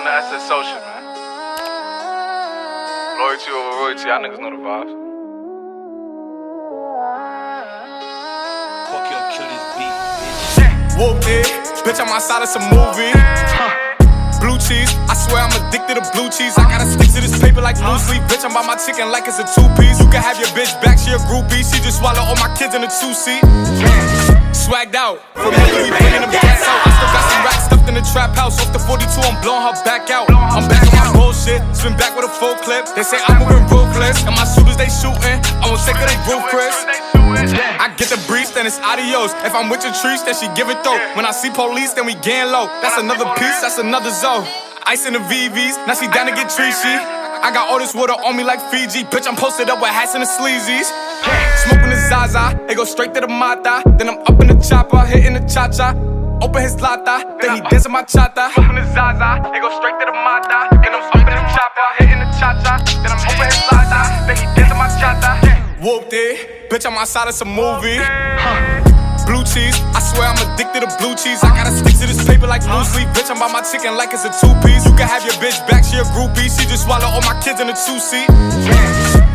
on the SS social, man. Loyalty over royalty, y'all niggas know the vibes. Fuck your kill this beat, bitch. WHOOPTY, bitch, I'm outside of some movie. Blue cheese, I swear I'm addicted to blue cheese. I gotta stick to this paper like blue sleep. Bitch, I'm by my chicken like it's a two-piece. You can have your bitch back, she a groupie. She just swallow all my kids in a two-seat. Swagged out, familiar, we bringing them gas out. I still got some racks stuffed in the trap house. Off the 42, I'm blowing her back out. I'm back on my bullshit, spin back with a full clip. They say I'm moving ruthless, and my shooters they shooting. I won't take her, they roof Chris. I get the breeze, then it's adios. If I'm with your trees, then she give it though. When I see police, then we gang low. That's another piece, that's another zone. Ice in the VVs, now she down to get treachy. I got all this water on me like Fiji. Bitch, I'm posted up with hats and the sleazies. Smoking the Zaza, it go straight to the Mata. Then I'm up in the chopper, hitting the cha-cha. Open his lata, then he dancing my chata. Smoking the Zaza, it go straight to the Mata. Then I'm up in the chopper, hitting the cha-cha. Then I'm open his lata, then he dancing my chata. WHOOPTY, bitch, I'm outside of some movie. Blue cheese, I swear I'm addicted to blue cheese. I gotta stick to this paper like blue sleep. Bitch, I'm by my chicken like it's a two-piece. You can have your bitch back, she a groupie. She just swallow all my kids in a two-seat.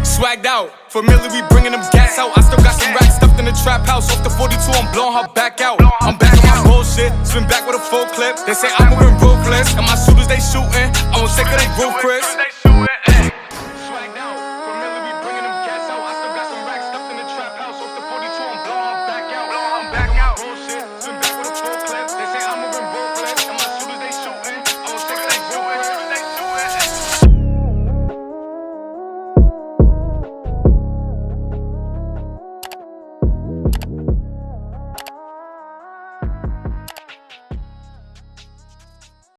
Swagged out, familiar, we bringing them gas out. I still got some racks stuffed in the trap house. Off the 42, I'm blowing her back out. I'm back on my bullshit, spin back with a full clip. They say I'm moving ruthless, and my shooters they shooting. I won't take her, they roof Chris.